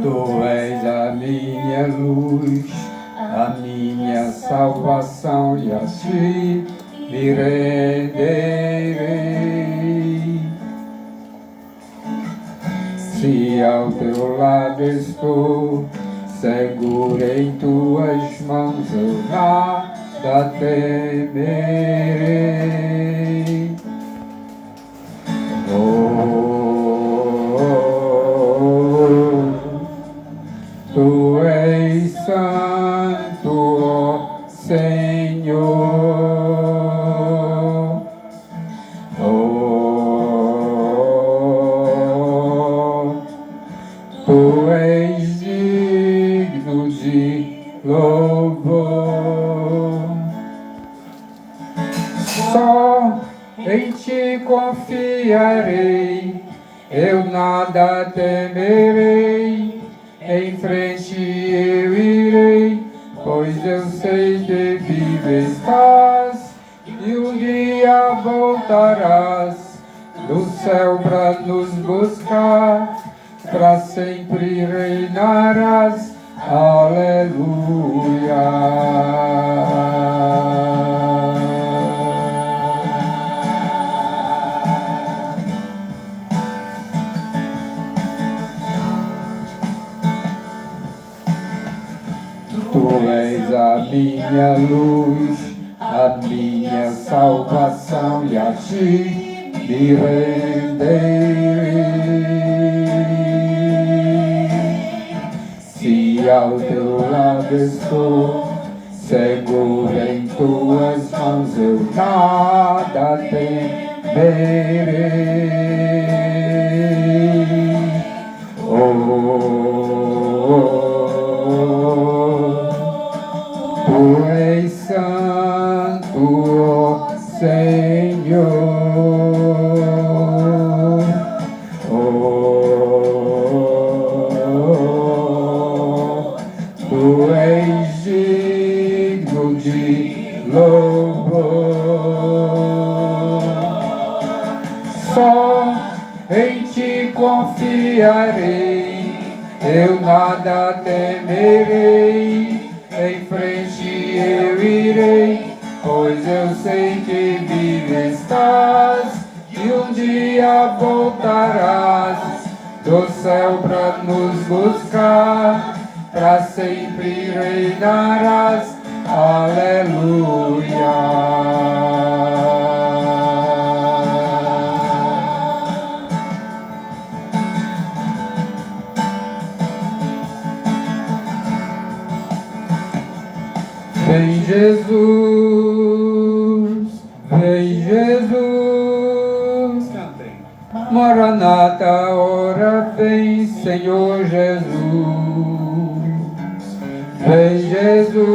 Tu és a minha luz, a minha salvação, e a ti me renderei. Se ao teu lado estou, seguro em tuas mãos, eu nada temerei. Tu és santo, ó Senhor. Tu és digno de louvor. Só em ti confiarei, eu nada temerei. Em frente eu irei, pois eu sei que vive estás, e um dia voltarás do céu para nos buscar, para sempre reinarás. Aleluia. Tu és a minha luz, a minha salvação, e a ti me renderei. Se ao teu lado estou, seguro em tuas mãos, eu nada temerei. Tu és santo, ó Senhor. Tu és digno de louvor. Só em ti confiarei, eu nada temerei. Em frente eu irei, pois eu sei que vive estás, e um dia voltarás do céu para nos buscar, para sempre reinarás. Aleluia. Vem Jesus, vem Jesus, Maranata, ora vem, Senhor Jesus. Vem Jesus,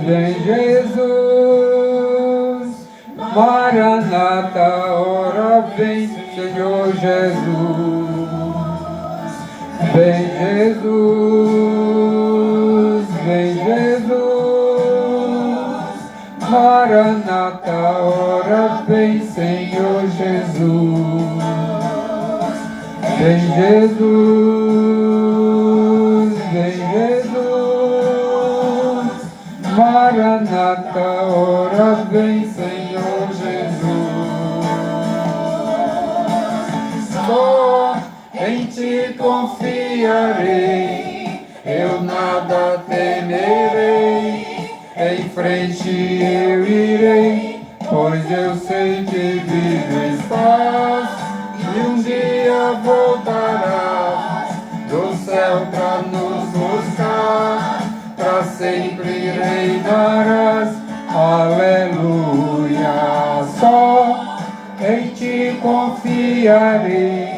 vem Jesus, Maranata, ora vem, Senhor Jesus. Vem Jesus, vem Jesus, Maranata, ora vem, Senhor Jesus. Vem Jesus, vem Jesus, Maranata, ora vem, Senhor Jesus. Só em ti confiarei, eu nada temerei. Em frente eu irei, pois eu sei que vive estás, e um dia voltarás do céu para nos buscar, para sempre reinarás. Aleluia. Só em ti confiarei,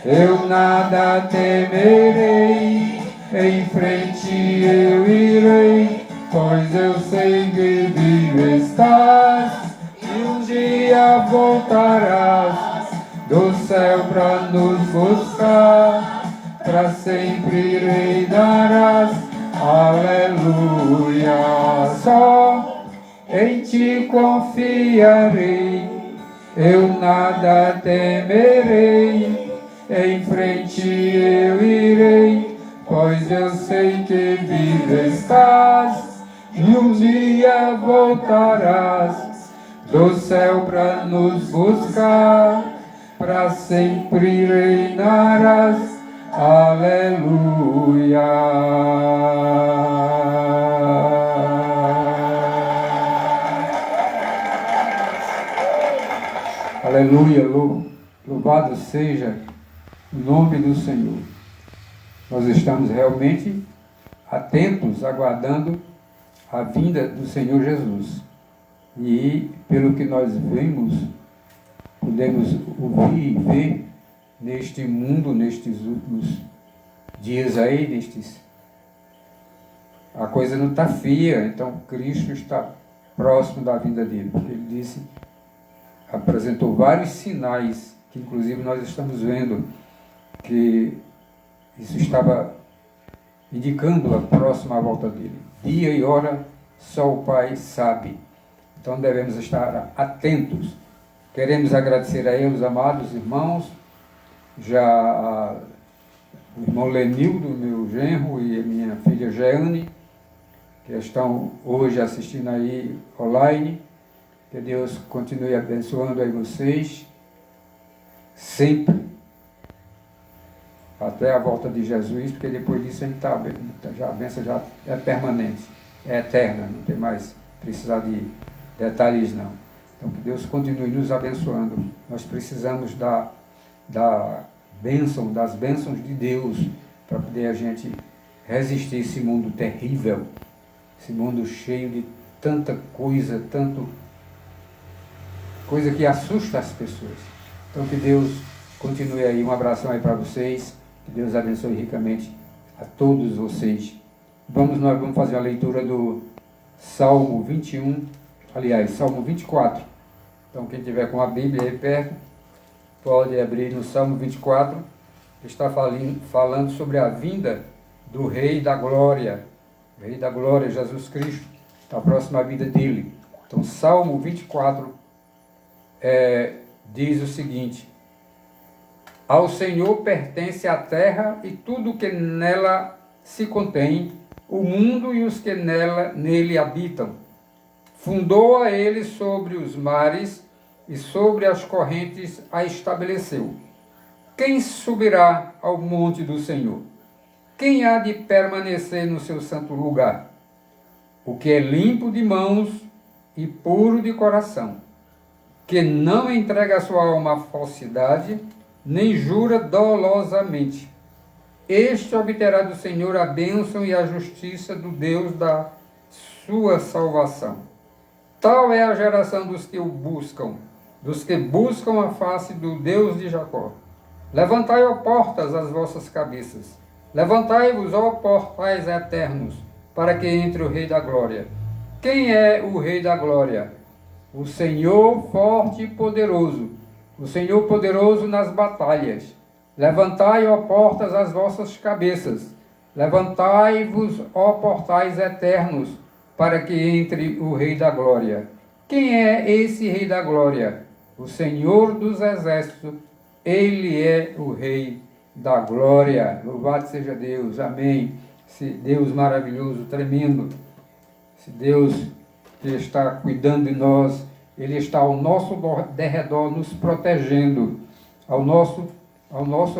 eu nada temerei. Em frente eu irei, pois eu sei que vive estás, e um dia voltarás do céu para nos buscar, para sempre reinarás. Aleluia. Só em ti confiarei, eu nada temerei. em frente eu irei, pois eu sei que vivo estás, e um dia voltarás do céu para nos buscar, para sempre reinarás. Aleluia. Aleluia, louvado seja o nome do Senhor. Nós estamos realmente atentos, aguardando a vinda do Senhor Jesus. E, pelo que nós vemos, podemos ouvir e ver neste mundo, nestes últimos dias aí, a coisa não está fria, então Cristo está próximo da vinda dele, porque ele apresentou vários sinais, que inclusive nós estamos vendo, que isso estava indicando a próxima volta dele. Dia e hora só o Pai sabe. Então devemos estar atentos. Queremos agradecer a ele, os amados irmãos, o irmão Lenildo, meu genro, e a minha filha Jeane, que estão hoje assistindo aí online. Que Deus continue abençoando aí vocês, sempre, até a volta de Jesus, porque depois disso a gente a bênção já é permanente, é eterna, não tem mais precisar de detalhes não. Então que Deus continue nos abençoando. Nós precisamos das bênçãos de Deus, para poder a gente resistir esse mundo terrível, esse mundo cheio de tanta coisa, coisa que assusta as pessoas. Então que Deus continue aí. Um abração aí para vocês. Que Deus abençoe ricamente a todos vocês. Nós vamos fazer a leitura do Salmo 21, aliás, Salmo 24. Então quem tiver com a Bíblia aí perto, pode abrir no Salmo 24, que está falando sobre a vinda do Rei da Glória. O Rei da Glória, Jesus Cristo, está próximo à vida dele. Então Salmo 24 diz o seguinte: ao Senhor pertence a terra e tudo que nela se contém, o mundo e os que nele habitam. Fundou a ele sobre os mares e sobre as correntes a estabeleceu. Quem subirá ao monte do Senhor? Quem há de permanecer no seu santo lugar? O que é limpo de mãos e puro de coração, que não entrega a sua alma à falsidade, nem jura dolosamente. Este obterá do Senhor a bênção e a justiça do Deus da sua salvação. Tal é a geração dos que o buscam, dos que buscam a face do Deus de Jacó. Levantai, ó portas, as vossas cabeças. Levantai-vos, ó portais eternos, para que entre o Rei da Glória. Quem é o Rei da Glória? O Senhor forte e poderoso, o Senhor poderoso nas batalhas. Levantai, ó portas, as vossas cabeças. Levantai-vos, ó portais eternos, para que entre o Rei da Glória. Quem é esse Rei da Glória? O Senhor dos Exércitos. Ele é o Rei da Glória. Louvado seja Deus. Amém. Esse Deus maravilhoso, tremendo. Esse Deus que está cuidando de nós. Ele está ao nosso derredor nos protegendo. Ao nosso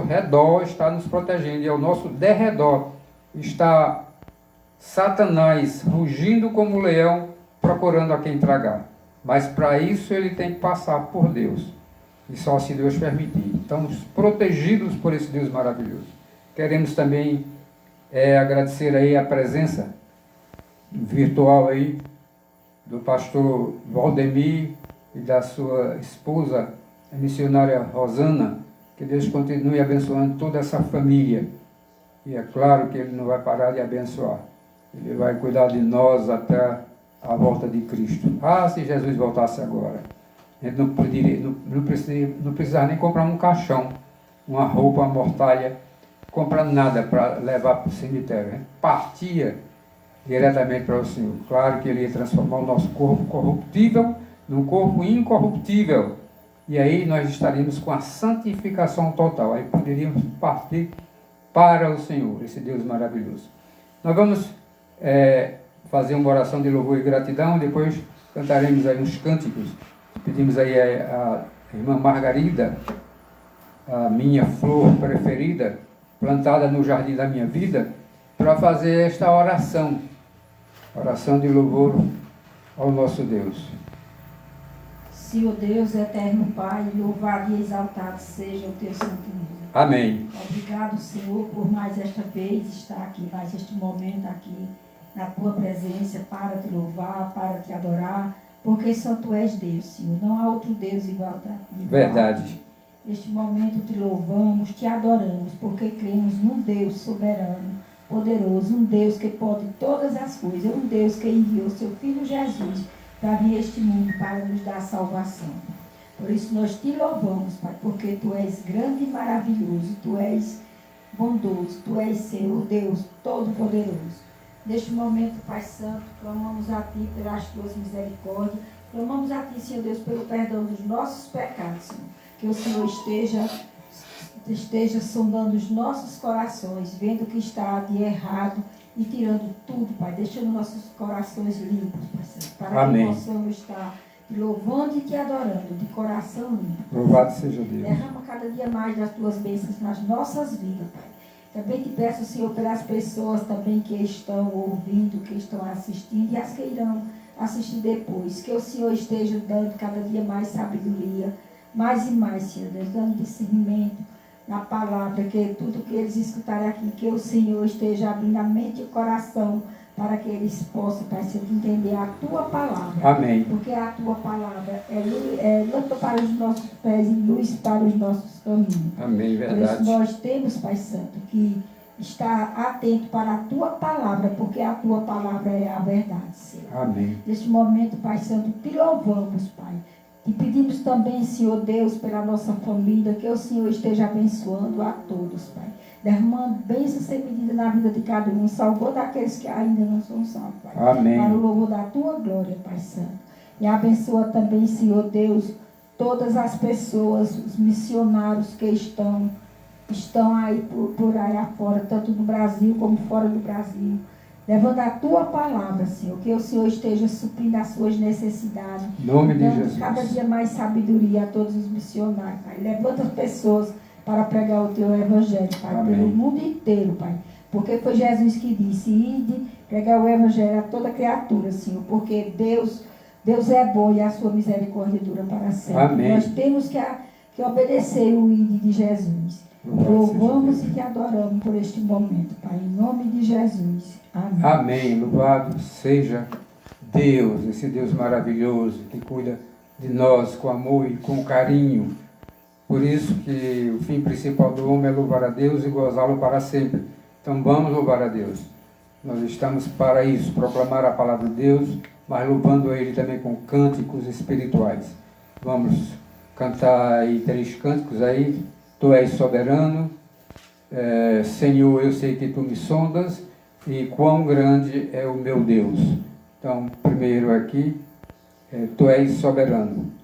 redor está nos protegendo. E ao nosso derredor está Satanás rugindo como leão, procurando a quem tragar. Mas para isso ele tem que passar por Deus. E só se Deus permitir. Estamos protegidos por esse Deus maravilhoso. Queremos também agradecer aí a presença virtual aí do pastor Valdemir e da sua esposa, a missionária Rosana. Que Deus continue abençoando toda essa família. E é claro que Ele não vai parar de abençoar. Ele vai cuidar de nós até a volta de Cristo. Ah, se Jesus voltasse agora. A gente não precisava nem comprar um caixão, uma roupa, uma mortalha, comprar nada para levar para o cemitério. A gente partia diretamente para o Senhor. Claro que Ele ia transformar o nosso corpo corruptível num corpo incorruptível. E aí nós estaríamos com a santificação total. Aí poderíamos partir para o Senhor, esse Deus maravilhoso. Nós vamos fazer uma oração de louvor e gratidão, depois cantaremos aí uns cânticos. Pedimos aí a irmã Margarida, a minha flor preferida, plantada no jardim da minha vida, para fazer esta oração de louvor ao nosso Deus. Senhor Deus, eterno Pai, louvado e exaltado seja o teu santo nome. Amém. Obrigado, Senhor, por mais esta vez estar aqui, mais este momento aqui, na tua presença, para te louvar, para te adorar, porque só tu és Deus, Senhor. Não há outro Deus igual a ti. Verdade. Neste momento te louvamos, te adoramos, porque cremos num Deus soberano, poderoso, um Deus que pode todas as coisas, um Deus que enviou seu Filho Jesus para vir a este mundo para nos dar salvação. Por isso nós te louvamos, Pai, porque tu és grande e maravilhoso, tu és bondoso, tu és Senhor Deus todo-poderoso. Neste momento, Pai Santo, clamamos a ti pelas tuas misericórdias, clamamos a ti, Senhor Deus, pelo perdão dos nossos pecados, Senhor. Que o Senhor esteja sondando os nossos corações, vendo o que está de errado e tirando tudo, Pai, deixando nossos corações limpos, Pai Santo, para Amém. que possamos estar te louvando e te adorando, de coração limpo. Louvado seja Deus. Derrama cada dia mais das tuas bênçãos nas nossas vidas, Pai. Também te peço, Senhor, pelas pessoas também que estão ouvindo, que estão assistindo e as que irão assistir depois. Que o Senhor esteja dando cada dia mais sabedoria, mais e mais, Senhor Deus, dando discernimento na palavra, que tudo que eles escutarem aqui, que o Senhor esteja abrindo a mente e o coração para que eles possam, Pai, entender a tua palavra. Amém. Porque a tua palavra é lâmpada para os nossos pés e luz para os nossos caminhos. Amém, Por verdade. isso nós temos, Pai Santo, que estar atento para a tua palavra, porque a tua palavra é a verdade, Senhor. Amém. Neste momento, Pai Santo, te louvamos, Pai. E pedimos também, Senhor Deus, pela nossa família, que o Senhor esteja abençoando a todos, Pai. Derramando bênçãos sem medida na vida de cada um, salvando aqueles que ainda não são salvos, Pai. Amém. Para o louvor da tua glória, Pai Santo. E abençoa também, Senhor Deus, todas as pessoas, os missionários que estão aí por aí afora, tanto no Brasil como fora do Brasil. Levando a tua palavra, Senhor, que o Senhor esteja suprindo as suas necessidades. Em nome de dando Jesus. cada dia mais sabedoria a todos os missionários, Pai. Levanta as pessoas para pregar o teu evangelho, Pai, Amém. pelo mundo inteiro, Pai. Porque foi Jesus que disse, ide pregar o evangelho a toda criatura, Senhor. Porque Deus é bom e a sua misericórdia dura para sempre. Amém. Nós temos que obedecer o ide de Jesus. Louvamos e te adoramos por este momento, Pai. Em nome de Jesus. Amém. Amém. Louvado seja Deus, esse Deus maravilhoso que cuida de nós com amor e com carinho. Por isso que o fim principal do homem é louvar a Deus e gozá-lo para sempre. Então vamos louvar a Deus. Nós estamos para isso, proclamar a palavra de Deus, mas louvando a Ele também com cânticos espirituais. Vamos cantar aí 3 cânticos aí. Tu és soberano, Senhor, eu sei que Tu me sondas, e quão grande é o meu Deus. Então, primeiro aqui, Tu és soberano.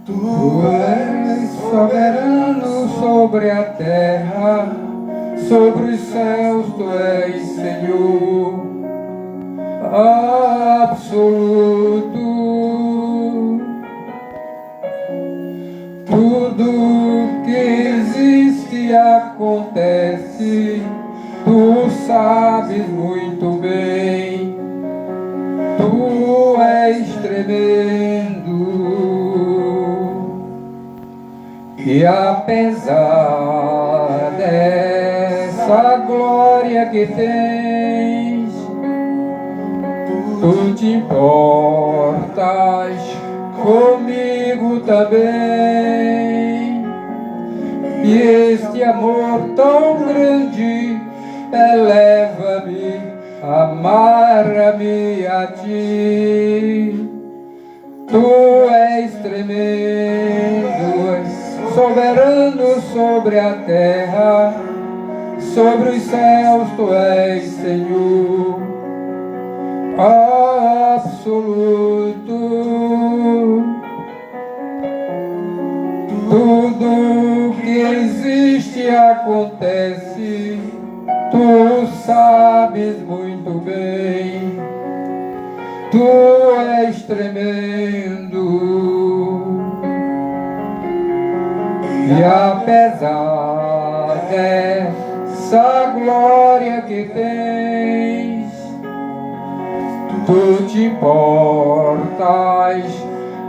Tu és soberano sobre a terra, sobre os céus Tu és Senhor absoluto. Tudo que existe acontece, Tu sabes muito bem. Tu és tremendo. E apesar dessa glória que tens, Tu te importas comigo também. E este amor tão grande eleva-me, amarra-me a Ti. Tu és és tremendo, soberano sobre a terra, sobre os céus tu és Senhor, absoluto. Tudo que existe acontece, tu sabes muito bem. Tu és tremendo, e apesar dessa glória que tens, tu te importas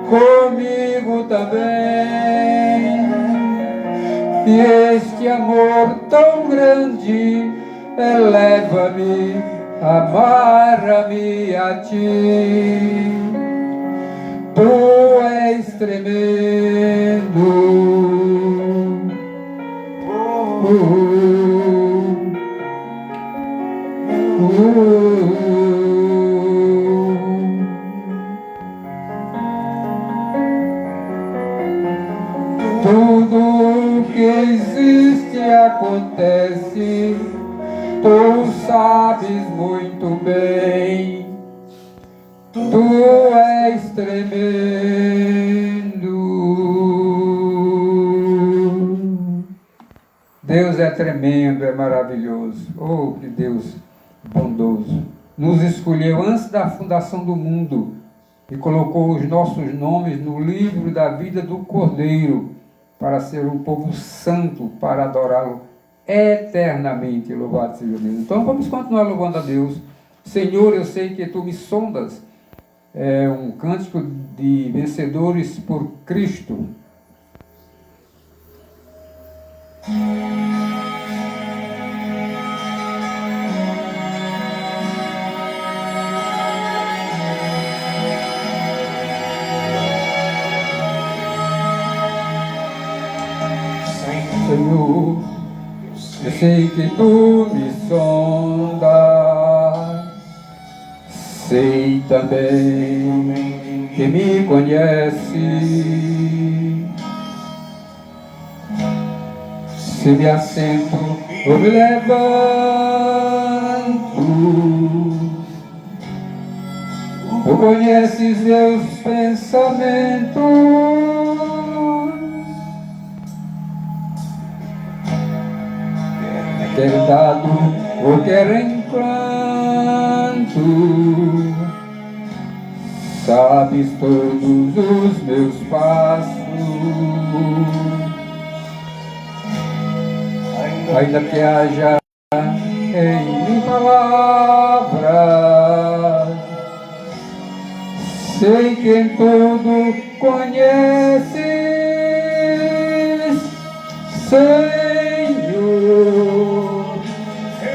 comigo também. E este amor tão grande eleva-me, amarra-me a ti. Tu és tremendo. Tudo que existe acontece, tu sabes muito bem. Tu és tremendo. Deus é tremendo, é maravilhoso. Oh, que Deus bondoso. Nos escolheu antes da fundação do mundo e colocou os nossos nomes no livro da vida do Cordeiro para ser um povo santo, para adorá-lo eternamente. Louvado seja Deus. Então vamos continuar louvando a Deus. Senhor, eu sei que tu me sondas. É um cântico de vencedores por Cristo. Senhor, eu sei que tu me sondas, sei também que me conhece. Se me assento ou me levanto, tu conheces meus pensamentos. Quer dado ou quer enquanto, sabes todos os meus passos. Ainda que haja em mim palavras, sei que em tudo conheces, Senhor.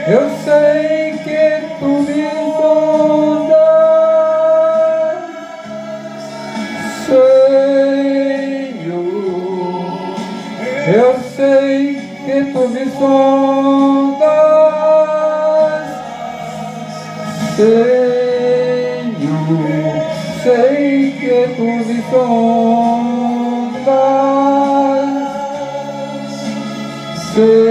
Eu sei que tu me sondas, Senhor. Eu sei que tu me sondas, Senhor. Sei que tu me sondas, Senhor.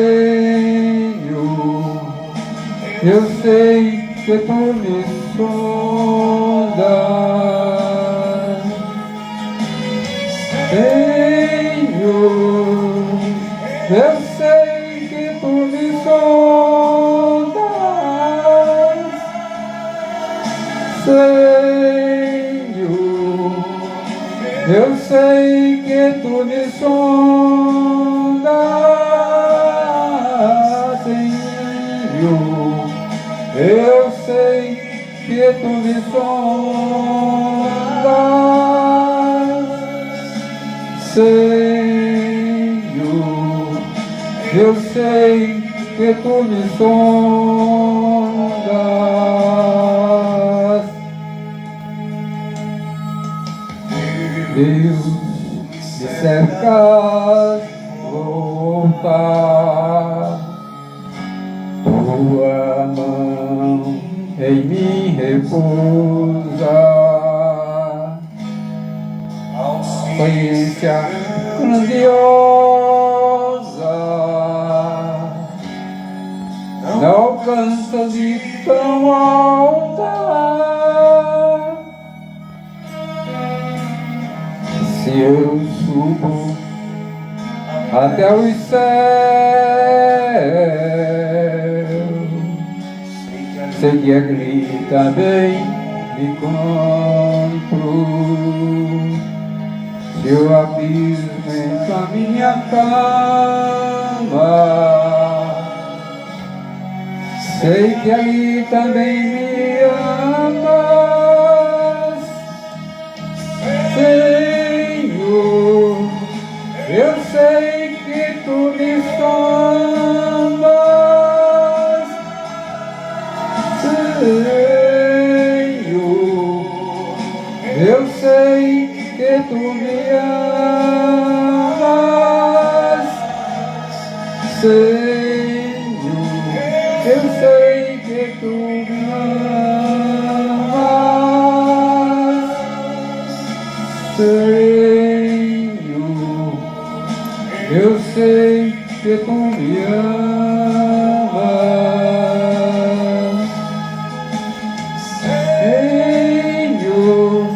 Eu sei que tu me sondas, Senhor. Eu sei que tu me sondas, Senhor. Eu sei que tu me sondas, Senhor. Eu sei que tu me sondas, Senhor. Eu sei que tu me sondas. Deus, me cercas, voltar. Tua mão em mim repousa. ciência grandiosa não alcança de tão alta. Se eu subo até os céus, sei que ali também me encontro. Se o abismo entra a minha cama, sei que ali também me amas, Senhor. Eu sei que tu me sondas, Senhor. Eu sei que tu me amas, Senhor. Eu sei que tu me amas, Senhor. Eu sei que tu me amas, Senhor.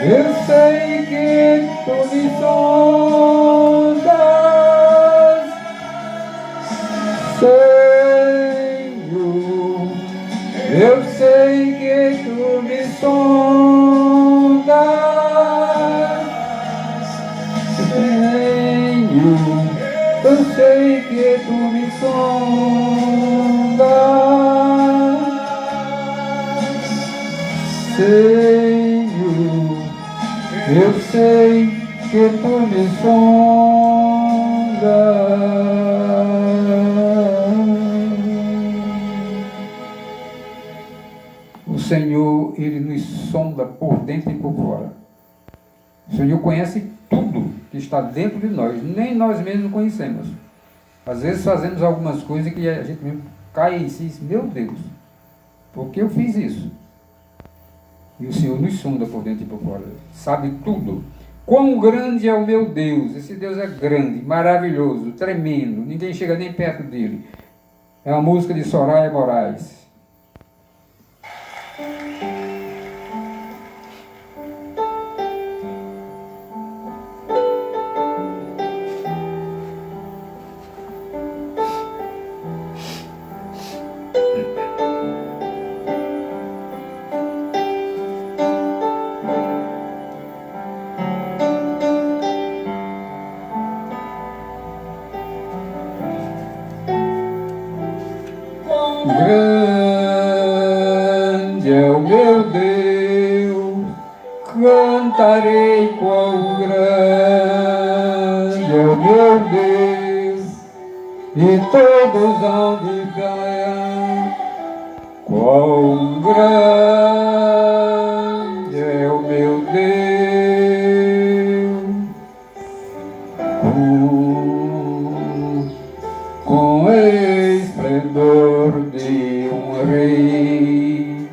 Eu sei que tu me sondas, Senhor. Eu sei que tu me sondas, Senhor. Eu sei que tu me sondas, Senhor. Eu sei que tu me sondas. O Senhor, Ele nos sonda por dentro e por fora. O Senhor conhece tudo que está dentro de nós, nem nós mesmos conhecemos. Às vezes fazemos algumas coisas que a gente mesmo cai em si e diz, meu Deus, por que eu fiz isso? E o Senhor nos sonda por dentro e por fora, sabe tudo. Quão grande é o meu Deus! Esse Deus é grande, maravilhoso, tremendo, ninguém chega nem perto dele. É uma música de Soraya Moraes. Grande é o meu Deus, cantarei quão grande é o meu Deus, e todos hão de ganhar. Quão grande é o meu Deus, com esplendor de um rei,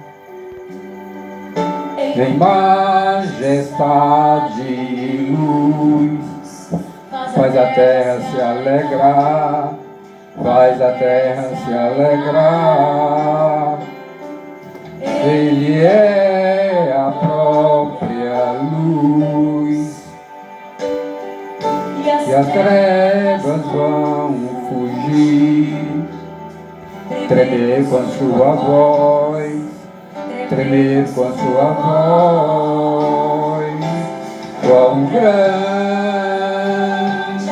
em majestade e luz, faz a terra se alegrar, faz a terra se alegrar. Ele é a própria luz, e as trevas vão fugir, tremer com a sua voz, tremer com a sua voz. Quão grande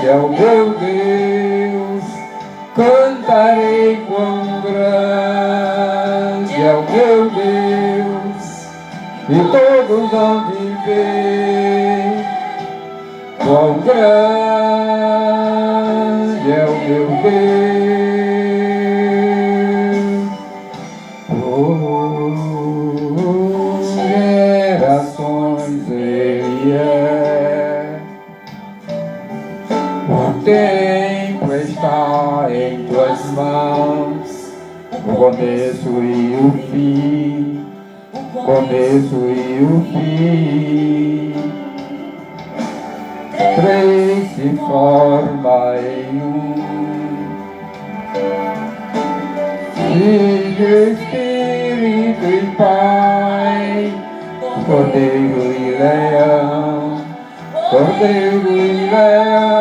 é o meu Deus, cantarei quão grande é o meu Deus, e todos hão de ver quão grande é o meu Deus. Gerações Ele é, o tempo está em tuas mãos, o começo e o fim, o começo e o fim. três se forma em um. Filho, Espírito e Pai, Cordeiro e Leão, Cordeiro e Leão.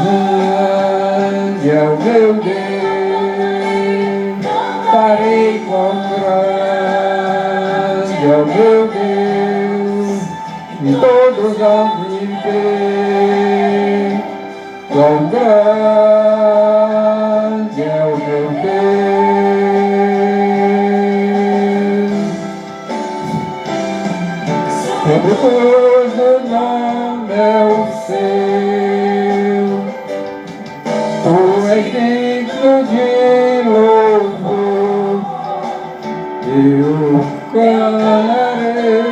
Grande é o meu Deus, estarei com grande é o meu Deus, e todos hão de ver quão grande é o meu Deus. Sobre todo nome é o seu, tu és digno de louvor, eu cantarei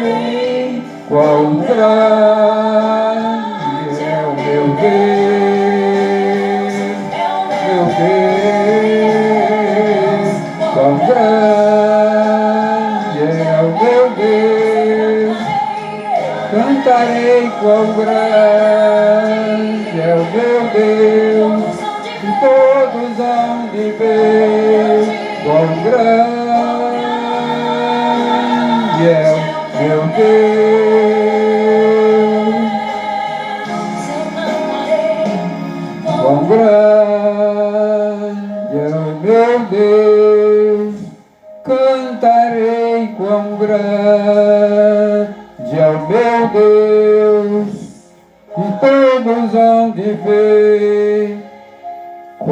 quão grande é o meu Deus, quão grande é o meu Deus. Cantarei quão grande é o meu Deus, e todos hão de ver quão grande é o meu Deus. Quão grande é o meu Deus, cantarei quão grande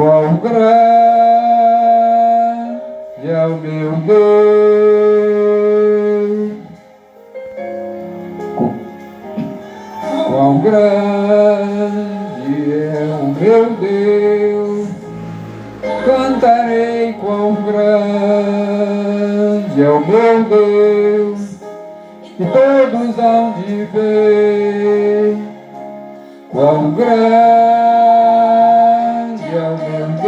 é o meu Deus, e todos hão de ver quão grande é o meu Deus. Quão grande é o meu Deus, cantarei quão grande é o meu Deus, e todos hão de ver quão grande é o meu Deus.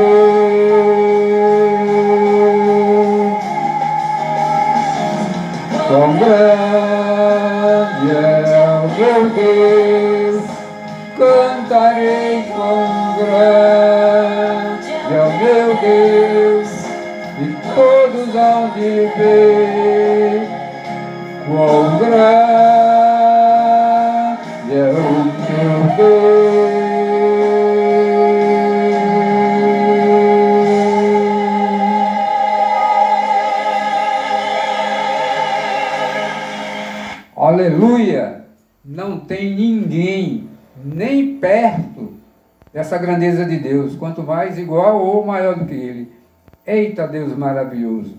Quão grande é o meu Deus, cantarei quão grande é o meu Deus, e todos hão de ver quão grande é o meu Deus. Aleluia! Não tem ninguém nem perto dessa grandeza de Deus, quanto mais igual ou maior do que Ele. Eita Deus maravilhoso!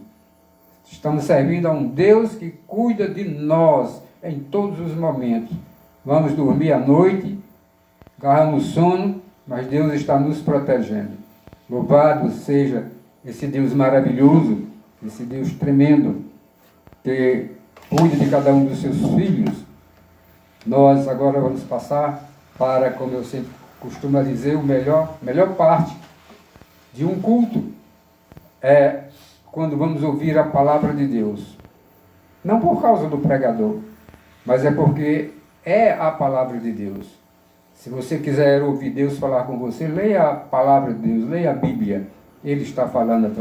Estamos servindo a um Deus que cuida de nós em todos os momentos. Vamos dormir à noite, agarramos sono, mas Deus está nos protegendo. Louvado seja esse Deus maravilhoso, esse Deus tremendo, que cuida de cada um dos seus filhos. Nós agora vamos passar para, como eu sempre costumo dizer, melhor parte de um culto é quando vamos ouvir a palavra de Deus. Não por causa do pregador, mas é porque é a palavra de Deus. Se você quiser ouvir Deus falar com você, leia a palavra de Deus, leia a Bíblia. Ele está falando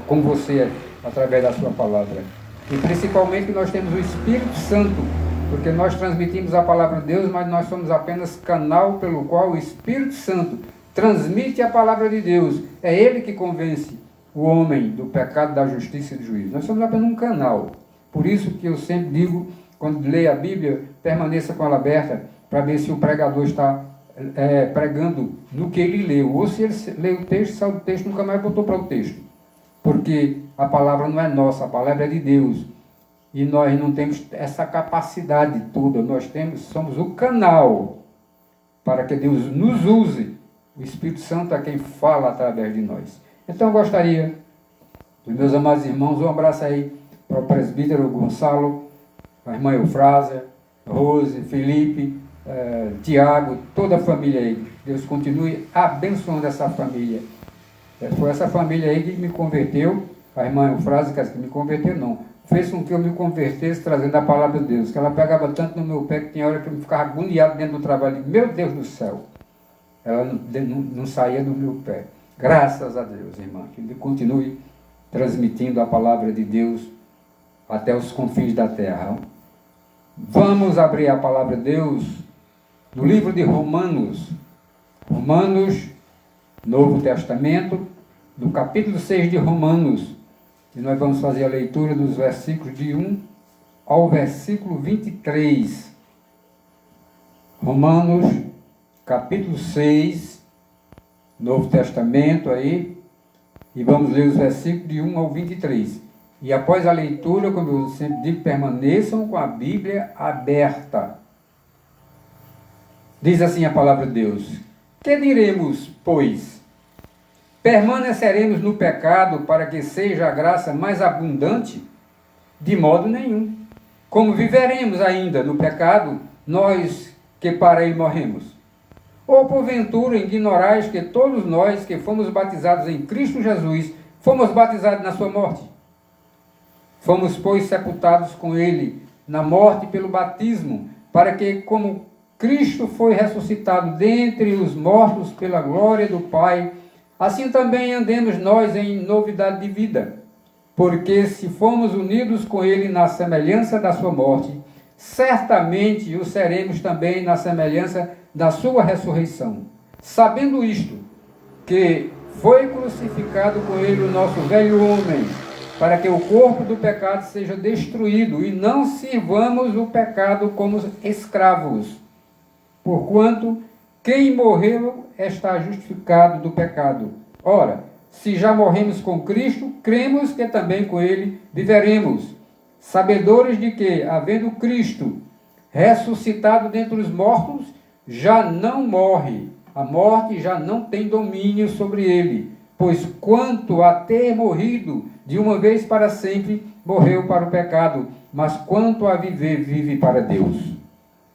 com você, através da sua palavra. E principalmente nós temos o Espírito Santo, porque nós transmitimos a palavra de Deus, mas nós somos apenas canal pelo qual o Espírito Santo transmite a palavra de Deus. É Ele que convence o homem do pecado, da justiça e do juízo. Nós somos apenas um canal. Por isso que eu sempre digo, quando leio a Bíblia, permaneça com ela aberta, para ver se o pregador está pregando no que ele leu. Ou se ele leu o texto, saiu do texto, nunca mais voltou para o texto. Porque a palavra não é nossa, a palavra é de Deus. E nós não temos essa capacidade toda. Somos o canal para que Deus nos use. O Espírito Santo é quem fala através de nós. Então eu gostaria, dos meus amados irmãos, um abraço aí para o presbítero Gonçalo, a irmã Eufrásia, Rose, Felipe, Tiago, toda a família aí. Deus continue abençoando essa família. Foi essa família aí que me converteu, a irmã Eufrásia, que me converteu não. fez com que eu me convertesse trazendo a palavra de Deus, que ela pegava tanto no meu pé que tinha hora que eu me ficava agoniado dentro do trabalho. Meu Deus do céu! Ela não saía do meu pé. Graças a Deus, irmã, que ele continue transmitindo a palavra de Deus até os confins da terra. Vamos abrir a palavra de Deus no livro de Romanos. Romanos, Novo Testamento, no capítulo 6 de Romanos. E nós vamos fazer a leitura dos versículos de 1 ao versículo 23. Romanos, capítulo 6, Novo Testamento aí. E vamos ler os versículos de 1 ao 23. E após a leitura, como eu sempre digo, permaneçam com a Bíblia aberta. Diz assim a palavra de Deus: que diremos, pois? Permaneceremos no pecado para que seja a graça mais abundante? De modo nenhum. Como viveremos ainda no pecado, nós que para ele morremos? Ou porventura ignorais que todos nós que fomos batizados em Cristo Jesus, fomos batizados na sua morte? Fomos, pois, sepultados com ele na morte pelo batismo, para que, como Cristo foi ressuscitado dentre os mortos pela glória do Pai, assim também andemos nós em novidade de vida. Porque se fomos unidos com ele na semelhança da sua morte, certamente o seremos também na semelhança da sua ressurreição. Sabendo isto, que foi crucificado com ele o nosso velho homem, para que o corpo do pecado seja destruído, e não sirvamos o pecado como escravos. Porquanto, quem morreu está justificado do pecado. Ora, se já morremos com Cristo, cremos que também com ele viveremos, sabedores de que, havendo Cristo ressuscitado dentre os mortos, já não morre, a morte já não tem domínio sobre ele, pois quanto a ter morrido de uma vez para sempre, morreu para o pecado, mas quanto a viver, vive para Deus.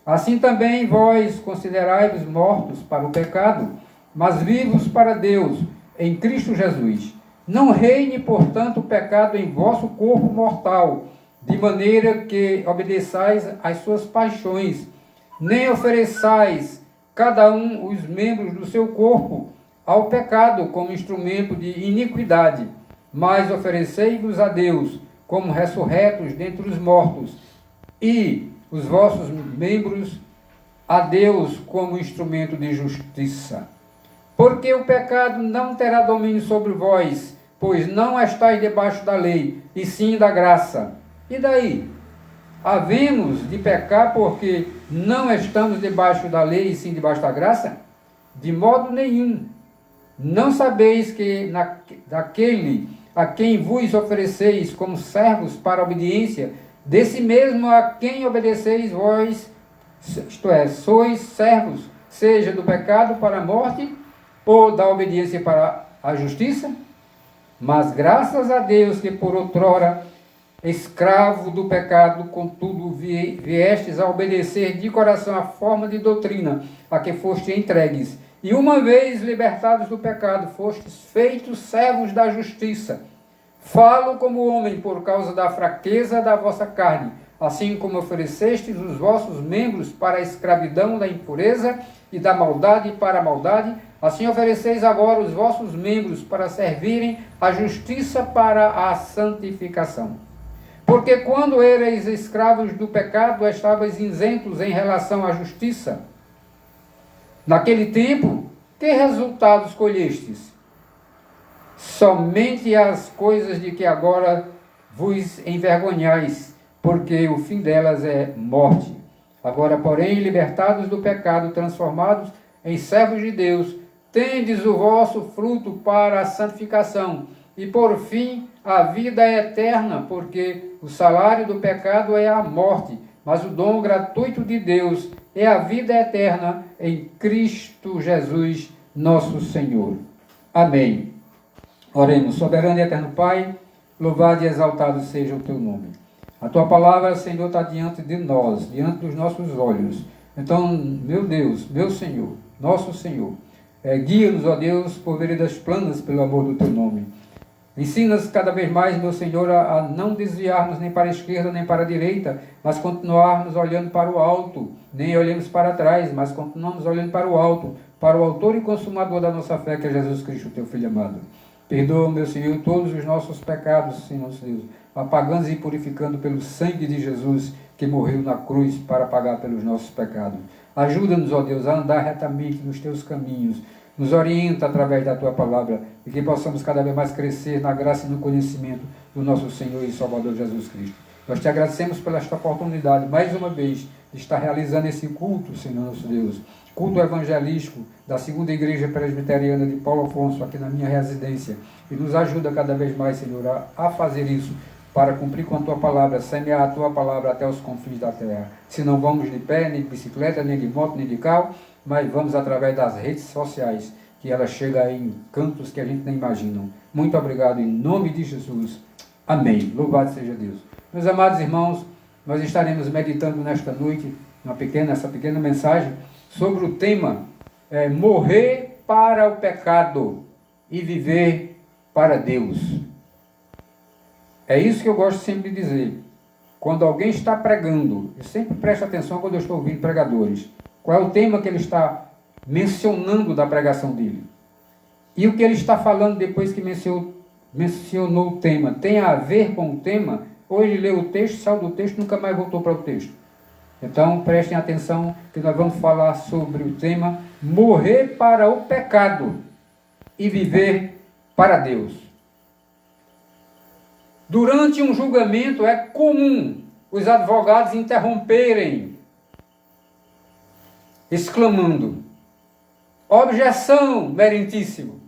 Assim também vós considerai-vos mortos para o pecado, mas vivos para Deus, em Cristo Jesus. Não reine, portanto, o pecado em vosso corpo mortal, de maneira que obedeçais às suas paixões, nem ofereçais cada um os membros do seu corpo ao pecado como instrumento de iniquidade, mas oferecei-vos a Deus como ressurretos dentre os mortos, e os vossos membros a Deus como instrumento de justiça. Porque o pecado não terá domínio sobre vós, pois não estáis debaixo da lei, e sim da graça. E daí? Havemos de pecar porque não estamos debaixo da lei, e sim debaixo da graça? De modo nenhum. Não sabeis que daquele a quem vos ofereceis como servos para a obediência, desse mesmo a quem obedeceis vós, isto é, sois servos, seja do pecado para a morte, ou da obediência para a justiça? Mas graças a Deus que por outrora, escravo do pecado, contudo viestes a obedecer de coração a forma de doutrina a que foste entregues, e uma vez libertados do pecado, fostes feitos servos da justiça. Falo como homem por causa da fraqueza da vossa carne, assim como oferecestes os vossos membros para a escravidão da impureza e da maldade para a maldade, assim ofereceis agora os vossos membros para servirem à justiça para a santificação. Porque quando erais escravos do pecado, estavais isentos em relação à justiça. Naquele tempo, que resultados colhestes? Somente as coisas de que agora vos envergonhais, porque o fim delas é morte. Agora, porém, libertados do pecado, transformados em servos de Deus, tendes o vosso fruto para a santificação, e por fim a vida eterna, porque o salário do pecado é a morte, mas o dom gratuito de Deus é a vida eterna em Cristo Jesus, nosso Senhor. Amém. Oremos. Soberano e eterno Pai, louvado e exaltado seja o teu nome. A tua palavra, Senhor, está diante de nós, diante dos nossos olhos. Então, meu Deus, meu Senhor, nosso Senhor, guia-nos, ó Deus, por veredas planas pelo amor do teu nome. Ensina-nos cada vez mais, meu Senhor, a não desviarmos nem para a esquerda nem para a direita, mas continuarmos olhando para o alto, nem olhemos para trás, mas continuamos olhando para o alto, para o autor e consumador da nossa fé, que é Jesus Cristo, teu Filho amado. Perdoa, meu Senhor, todos os nossos pecados, Senhor Deus, apagando e purificando pelo sangue de Jesus, que morreu na cruz para pagar pelos nossos pecados. Ajuda-nos, ó Deus, a andar retamente nos teus caminhos. Nos orienta através da tua palavra e que possamos cada vez mais crescer na graça e no conhecimento do nosso Senhor e Salvador Jesus Cristo. Nós te agradecemos pela esta oportunidade, mais uma vez, de estar realizando esse culto, Senhor nosso Deus. Culto evangelístico da Segunda Igreja Presbiteriana de Paulo Afonso, aqui na minha residência. E nos ajuda cada vez mais, Senhor, a fazer isso, para cumprir com a tua palavra, semear a tua palavra até os confins da terra. Se não vamos de pé, nem de bicicleta, nem de moto, nem de carro, mas vamos através das redes sociais, que ela chega em cantos que a gente nem imagina. Muito obrigado, em nome de Jesus. Amém. Louvado seja Deus. Meus amados irmãos, nós estaremos meditando nesta noite, essa pequena mensagem, sobre o tema morrer para o pecado e viver para Deus. É isso que eu gosto sempre de dizer. Quando alguém está pregando, eu sempre presto atenção quando eu estou ouvindo pregadores. Qual é o tema que ele está mencionando da pregação dele? E o que ele está falando depois que mencionou o tema? Tem a ver com o tema? Ou ele leu o texto, saiu do texto e nunca mais voltou para o texto? Então, prestem atenção que nós vamos falar sobre o tema morrer para o pecado e viver para Deus. Durante um julgamento é comum os advogados interromperem, exclamando: objeção, meritíssimo.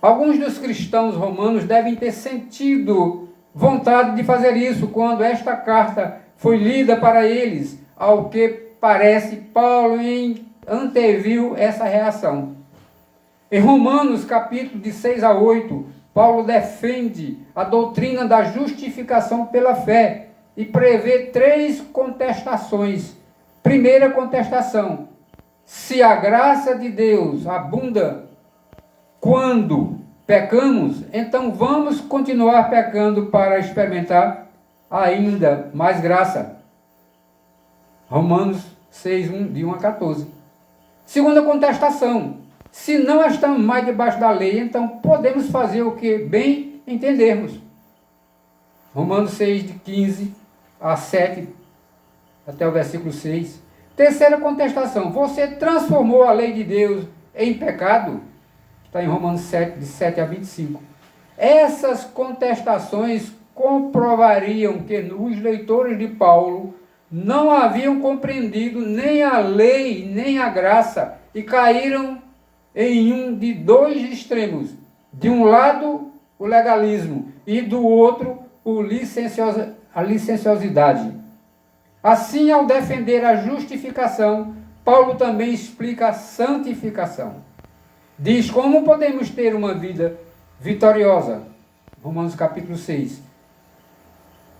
Alguns dos cristãos romanos devem ter sentido vontade de fazer isso quando esta carta foi lida para eles. Ao que parece, Paulo anteviu essa reação. Em Romanos, capítulo de 6 a 8, Paulo defende a doutrina da justificação pela fé e prevê 3 contestações. Primeira contestação: se a graça de Deus abunda quando pecamos, então vamos continuar pecando para experimentar ainda mais graça. Romanos 6, de 1 a 14. Segunda contestação: se não estamos mais debaixo da lei, então podemos fazer o que bem entendermos. Romanos 6, de 15 a 7, até o versículo 6. Terceira contestação: você transformou a lei de Deus em pecado? Está em Romanos 7, de 7 a 25. Essas contestações comprovariam que os leitores de Paulo não haviam compreendido nem a lei, nem a graça, e caíram em um de 2 extremos. De um lado, o legalismo, e do outro, a licenciosidade. Assim, ao defender a justificação, Paulo também explica a santificação. Diz como podemos ter uma vida vitoriosa. Romanos capítulo 6.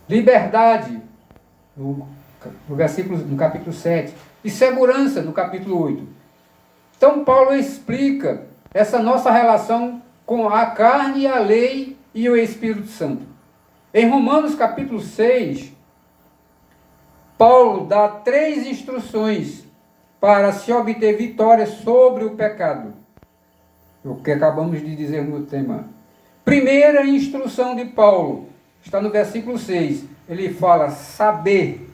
Liberdade, no capítulo 7. E segurança, no capítulo 8. Então, Paulo explica essa nossa relação com a carne, a lei e o Espírito Santo. Em Romanos capítulo 6, Paulo dá 3 instruções para se obter vitória sobre o pecado. O que acabamos de dizer no tema. Primeira instrução de Paulo está no versículo 6. Ele fala saber.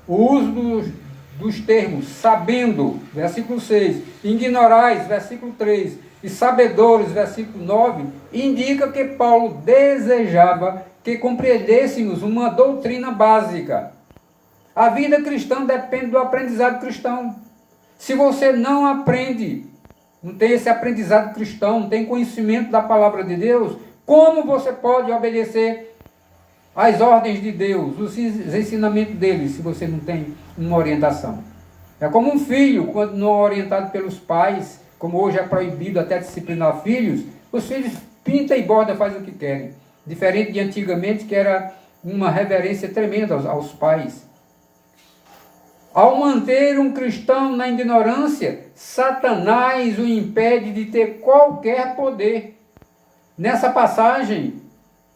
O uso dos termos sabendo, versículo 6. Ignorais, versículo 3. E sabedores, versículo 9. Indica que Paulo desejava que compreendêssemos uma doutrina básica. A vida cristã depende do aprendizado cristão. Se você não aprende, não tem esse aprendizado cristão, não tem conhecimento da palavra de Deus, como você pode obedecer às ordens de Deus, os ensinamentos dele, se você não tem uma orientação? É como um filho, quando não é orientado pelos pais, como hoje é proibido até disciplinar filhos, os filhos pintam e bordam, fazem o que querem. Diferente de antigamente, que era uma reverência tremenda aos pais. Ao manter um cristão na ignorância, Satanás o impede de ter qualquer poder. Nessa passagem,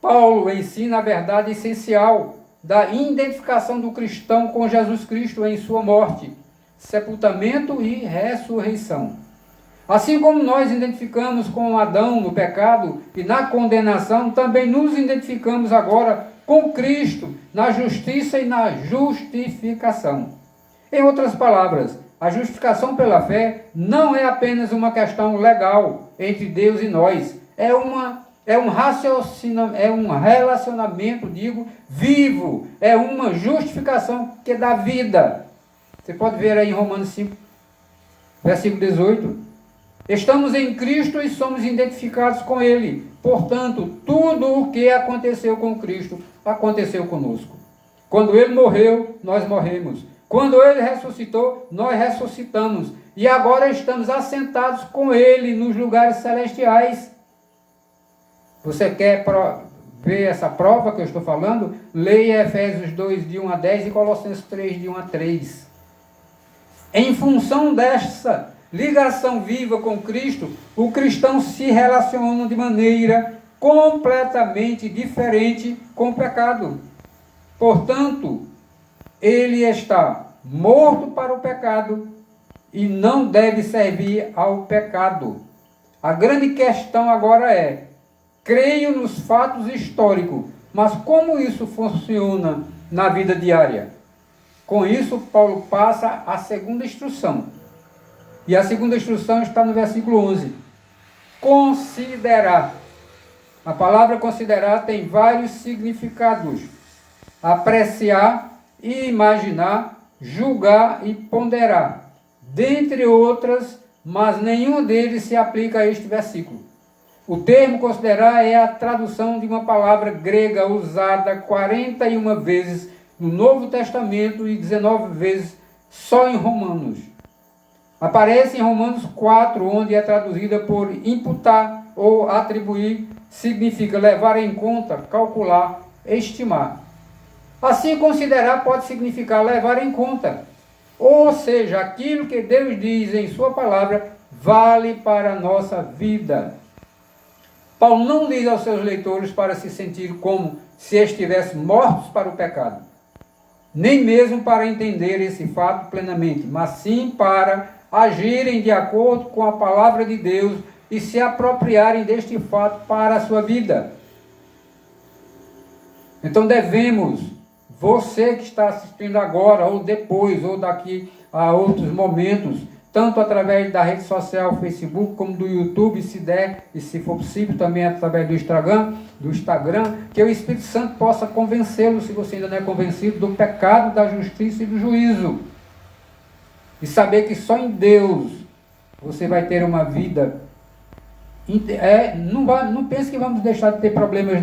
Paulo ensina a verdade essencial da identificação do cristão com Jesus Cristo em sua morte, sepultamento e ressurreição. Assim como nós identificamos com Adão no pecado e na condenação, também nos identificamos agora com Cristo na justiça e na justificação. Em outras palavras, a justificação pela fé não é apenas uma questão legal entre Deus e nós, é um relacionamento, vivo, é uma justificação que dá vida. Você pode ver aí em Romanos 5, versículo 18. Estamos em Cristo e somos identificados com Ele. Portanto, tudo o que aconteceu com Cristo, aconteceu conosco. Quando Ele morreu, nós morremos. Quando Ele ressuscitou, nós ressuscitamos. E agora estamos assentados com Ele nos lugares celestiais. Você quer ver essa prova que eu estou falando? Leia Efésios 2, de 1 a 10 e Colossenses 3, de 1 a 3. Em função dessa ligação viva com Cristo, o cristão se relaciona de maneira completamente diferente com o pecado. Portanto, ele está morto para o pecado e não deve servir ao pecado. A grande questão agora é: creio nos fatos históricos, mas como isso funciona na vida diária? Com isso, Paulo passa a segunda instrução. E a segunda instrução está no versículo 11. Considerar. A palavra considerar tem vários significados: apreciar, imaginar, julgar e ponderar, dentre outras, mas nenhum deles se aplica a este versículo. O termo considerar é a tradução de uma palavra grega usada 41 vezes no Novo Testamento e 19 vezes só em Romanos. Aparece em Romanos 4, onde é traduzida por imputar ou atribuir, significa levar em conta, calcular, estimar. Assim, considerar pode significar levar em conta, ou seja, aquilo que Deus diz em sua palavra vale para a nossa vida. Paulo não diz aos seus leitores para se sentir como se estivessem mortos para o pecado, nem mesmo para entender esse fato plenamente, mas sim para agirem de acordo com a palavra de Deus e se apropriarem deste fato para a sua vida. Então devemos, você que está assistindo agora, ou depois, ou daqui a outros momentos, tanto através da rede social Facebook, como do YouTube, se der, e se for possível, também através do Instagram, que o Espírito Santo possa convencê-lo, se você ainda não é convencido, do pecado, da justiça e do juízo. E saber que só em Deus você vai ter uma vida. Não pense que vamos deixar de ter problemas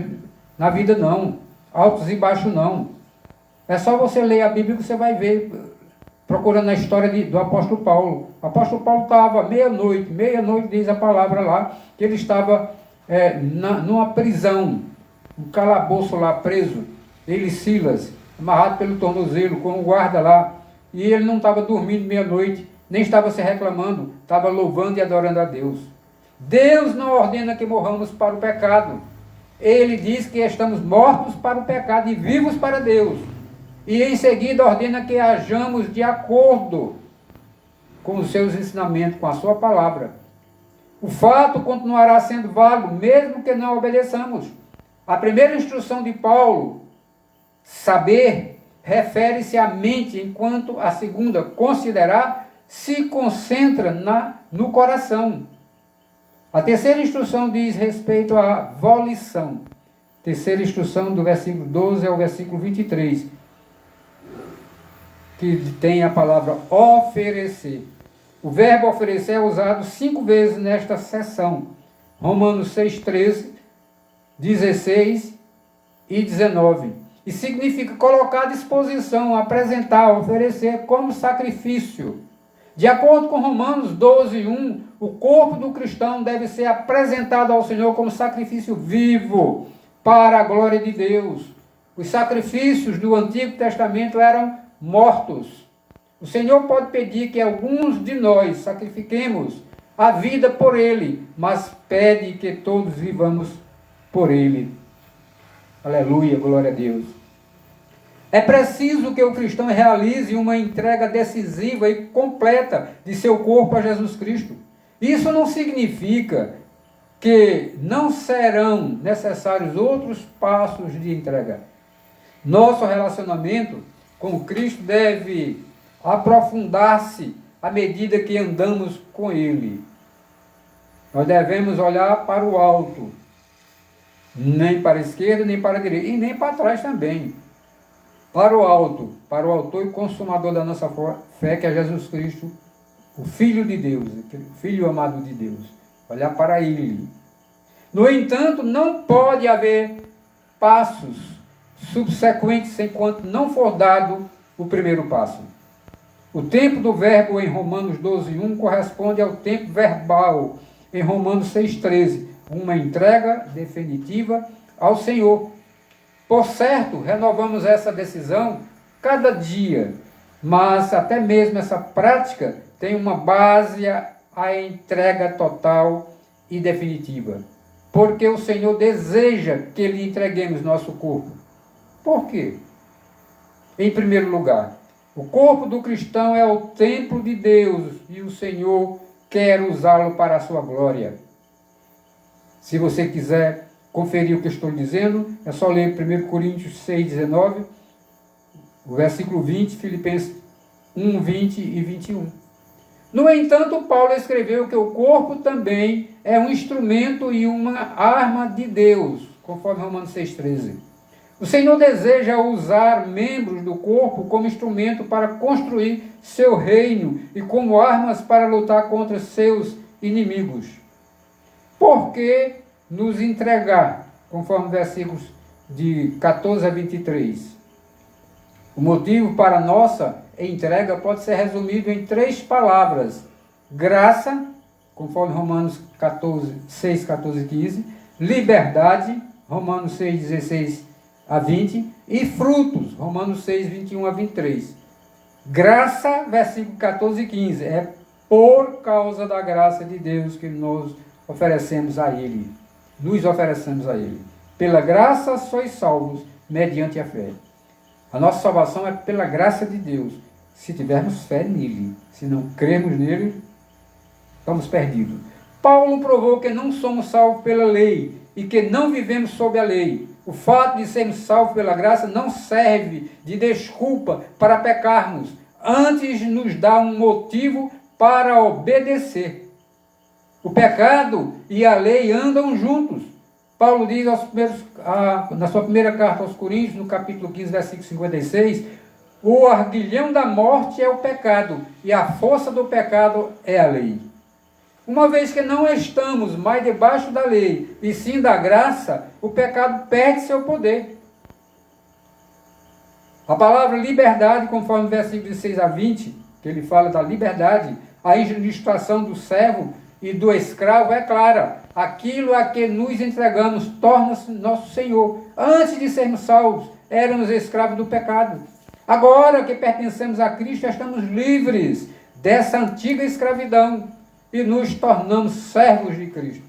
na vida, não. Altos e baixos, não. É só você ler a Bíblia que você vai ver, procurando a história do apóstolo Paulo. O apóstolo Paulo estava meia-noite diz a palavra lá, que ele estava numa prisão, um calabouço lá preso, ele e Silas, amarrado pelo tornozelo, com o guarda lá. E ele não estava dormindo meia-noite, nem estava se reclamando, estava louvando e adorando a Deus. Deus não ordena que morramos para o pecado. Ele diz que estamos mortos para o pecado e vivos para Deus. E em seguida ordena que hajamos de acordo com os seus ensinamentos, com a sua palavra. O fato continuará sendo válido, mesmo que não obedeçamos. A primeira instrução de Paulo, saber, refere-se à mente, enquanto a segunda, considerar, se concentra no coração. A terceira instrução diz respeito à volição. Terceira instrução do versículo 12 ao versículo 23, que tem a palavra oferecer. O verbo oferecer é usado 5 vezes nesta seção. Romanos 6, 13, 16 e 19. E significa colocar à disposição, apresentar, oferecer como sacrifício. De acordo com Romanos 12, 1, o corpo do cristão deve ser apresentado ao Senhor como sacrifício vivo, para a glória de Deus. Os sacrifícios do Antigo Testamento eram mortos. O Senhor pode pedir que alguns de nós sacrifiquemos a vida por Ele, mas pede que todos vivamos por Ele. Aleluia, glória a Deus. É preciso que o cristão realize uma entrega decisiva e completa de seu corpo a Jesus Cristo. Isso não significa que não serão necessários outros passos de entrega. Nosso relacionamento com Cristo deve aprofundar-se à medida que andamos com Ele. Nós devemos olhar para o alto, nem para a esquerda, nem para a direita, e nem para trás também. Para o alto, para o autor e consumador da nossa fé, que é Jesus Cristo, o Filho de Deus, o Filho amado de Deus. Olhar para Ele. No entanto, não pode haver passos subsequentes enquanto não for dado o primeiro passo. O tempo do verbo em Romanos 12:1 corresponde ao tempo verbal em Romanos 6:13, uma entrega definitiva ao Senhor. Por certo, renovamos essa decisão cada dia, mas até mesmo essa prática tem uma base à entrega total e definitiva. Porque o Senhor deseja que lhe entreguemos nosso corpo. Por quê? Em primeiro lugar, o corpo do cristão é o templo de Deus e o Senhor quer usá-lo para a sua glória. Se você quiser conferir o que estou dizendo, é só ler 1 Coríntios 6:19, o versículo 20, Filipenses 1:20 e 21. No entanto, Paulo escreveu que o corpo também é um instrumento e uma arma de Deus, conforme Romanos 6:13. O Senhor deseja usar membros do corpo como instrumento para construir seu reino e como armas para lutar contra seus inimigos. Por que nos entregar, conforme versículos de 14 a 23? O motivo para a nossa entrega pode ser resumido em 3 palavras: graça, conforme Romanos 6, 14 e 15, liberdade, Romanos 6, 16 a 20, e frutos, Romanos 6, 21 a 23. Graça, versículo 14 e 15, é por causa da graça de Deus que nós oferecemos a Ele. Nos oferecemos a Ele. Pela graça sois salvos, mediante a fé. A nossa salvação é pela graça de Deus, se tivermos fé nele. Se não crermos nele, estamos perdidos. Paulo provou que não somos salvos pela lei e que não vivemos sob a lei. O fato de sermos salvos pela graça não serve de desculpa para pecarmos, antes nos dá um motivo para obedecer. O pecado e a lei andam juntos. Paulo diz na sua primeira carta aos Coríntios, no capítulo 15, versículo 56, o arguilhão da morte é o pecado, e a força do pecado é a lei. Uma vez que não estamos mais debaixo da lei, e sim da graça, o pecado perde seu poder. A palavra liberdade, conforme o versículo 16 a 20, que ele fala da liberdade, a instituição do servo e do escravo é clara. Aquilo a que nos entregamos torna-se nosso Senhor. Antes de sermos salvos, éramos escravos do pecado. Agora que pertencemos a Cristo, estamos livres dessa antiga escravidão e nos tornamos servos de Cristo.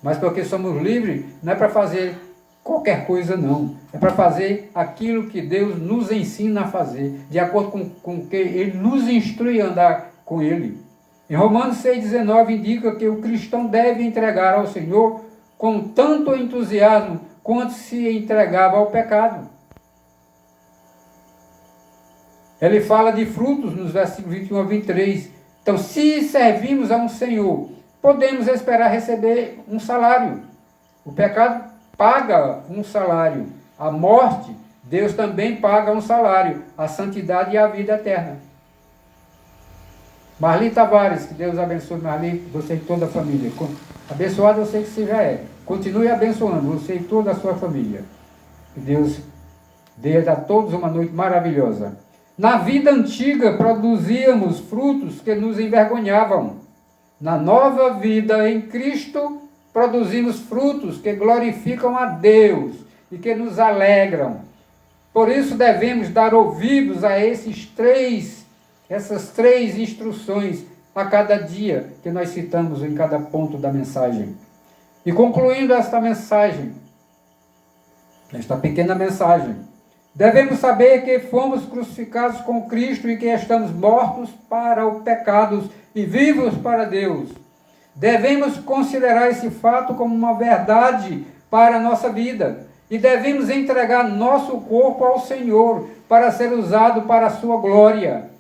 Mas porque somos livres, não é para fazer qualquer coisa, não. É para fazer aquilo que Deus nos ensina a fazer, de acordo com o que Ele nos instrui a andar com Ele. Em Romanos 6,19 indica que o cristão deve entregar ao Senhor com tanto entusiasmo quanto se entregava ao pecado. Ele fala de frutos nos versículos 21 a 23. Então, se servimos a um Senhor, podemos esperar receber um salário. O pecado paga um salário. A morte, Deus também paga um salário. A santidade e a vida eterna. Marli Tavares, que Deus abençoe Marli, você e toda a família. Abençoado eu sei que você já é. Continue abençoando você e toda a sua família. Que Deus dê a todos uma noite maravilhosa. Na vida antiga produzíamos frutos que nos envergonhavam. Na nova vida em Cristo produzimos frutos que glorificam a Deus e que nos alegram. Por isso devemos dar ouvidos a essas três instruções a cada dia que nós citamos em cada ponto da mensagem. E concluindo esta mensagem, esta pequena mensagem, devemos saber que fomos crucificados com Cristo e que estamos mortos para o pecado e vivos para Deus. Devemos considerar esse fato como uma verdade para a nossa vida e devemos entregar nosso corpo ao Senhor para ser usado para a sua glória.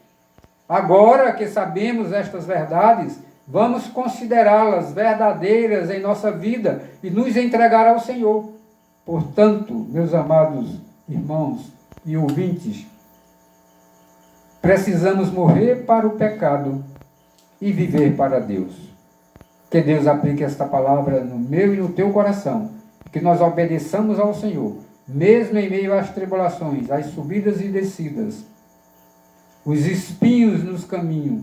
Agora que sabemos estas verdades, vamos considerá-las verdadeiras em nossa vida e nos entregar ao Senhor. Portanto, meus amados irmãos e ouvintes, precisamos morrer para o pecado e viver para Deus. Que Deus aplique esta palavra no meu e no teu coração, que nós obedeçamos ao Senhor, mesmo em meio às tribulações, às subidas e descidas, os espinhos nos caminhos,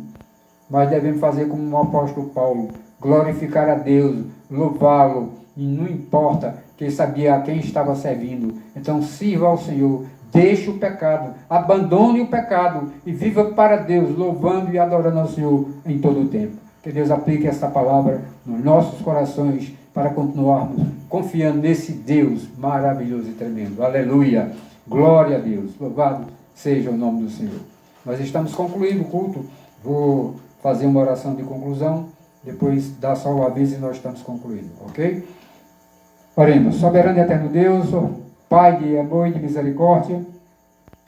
mas devemos fazer como o apóstolo Paulo, glorificar a Deus, louvá-lo, e não importa que ele sabia a quem estava servindo. Então sirva ao Senhor, deixe o pecado, abandone o pecado e viva para Deus, louvando e adorando ao Senhor em todo o tempo. Que Deus aplique esta palavra nos nossos corações para continuarmos confiando nesse Deus maravilhoso e tremendo. Aleluia! Glória a Deus! Louvado seja o nome do Senhor. Nós estamos concluindo o culto. Vou fazer uma oração de conclusão. Depois dá só o aviso e nós estamos concluindo. Ok? Oremos. Soberano e eterno Deus, Pai de amor e de misericórdia,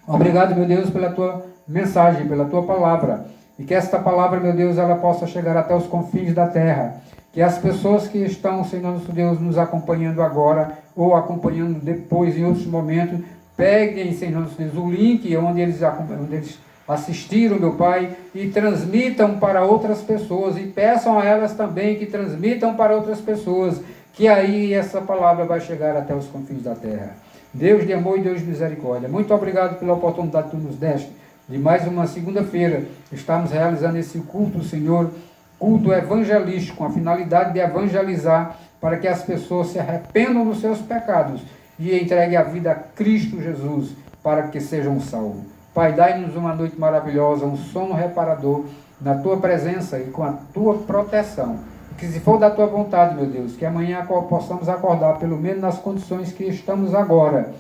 obrigado, meu Deus, pela tua mensagem, pela tua palavra. E que esta palavra, meu Deus, ela possa chegar até os confins da terra. Que as pessoas que estão, Senhor nosso Deus, nos acompanhando agora ou acompanhando depois, em outros momentos, peguem, Senhor nosso Deus, o link onde eles assistiram, meu Pai, e transmitam para outras pessoas. E peçam a elas também que transmitam para outras pessoas. Que aí essa palavra vai chegar até os confins da terra. Deus de amor e Deus de misericórdia, muito obrigado pela oportunidade que tu nos deste de mais uma segunda-feira estamos realizando esse culto, Senhor, culto evangelístico, com a finalidade de evangelizar para que as pessoas se arrependam dos seus pecados e entreguem a vida a Cristo Jesus para que sejam salvos. Pai, dai-nos uma noite maravilhosa, um sono reparador na tua presença e com a tua proteção. Que se for da tua vontade, meu Deus, que amanhã possamos acordar, pelo menos nas condições que estamos agora,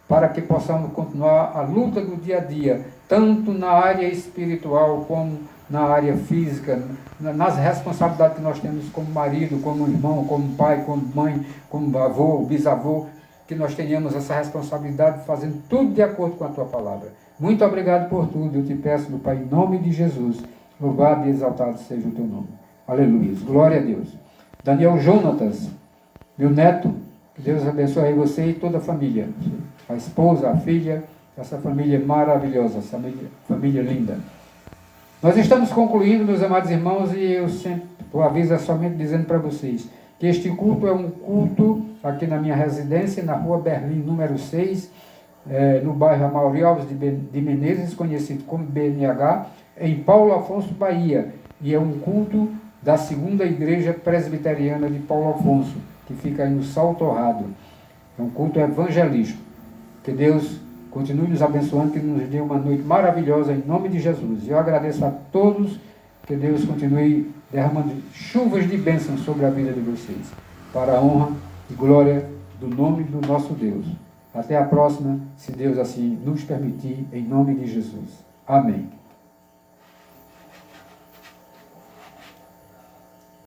para que possamos continuar a luta do dia a dia, tanto na área espiritual como na área física, nas responsabilidades que nós temos como marido, como irmão, como pai, como mãe, como avô, bisavô, que nós tenhamos essa responsabilidade fazendo tudo de acordo com a tua palavra. Muito obrigado por tudo, eu te peço, meu Pai, em nome de Jesus, louvado e exaltado seja o teu nome. Aleluia. Glória a Deus. Daniel Jonatas, meu neto, que Deus abençoe você e toda a família. A esposa, a filha, essa família maravilhosa, essa família linda. Nós estamos concluindo, meus amados irmãos, e eu sempre o aviso é somente dizendo para vocês que este culto é um culto aqui na minha residência, na rua Berlim, número 6, no bairro Amaury Alves de Menezes, conhecido como BNH, em Paulo Afonso, Bahia. E é um culto da segunda igreja presbiteriana de Paulo Afonso, que fica aí no Sal Torrado. É um culto evangelístico. Que Deus continue nos abençoando, que nos dê uma noite maravilhosa em nome de Jesus. Eu agradeço a todos, que Deus continue derramando chuvas de bênçãos sobre a vida de vocês, para a honra e glória do nome do nosso Deus. Até a próxima, se Deus assim nos permitir, em nome de Jesus. Amém.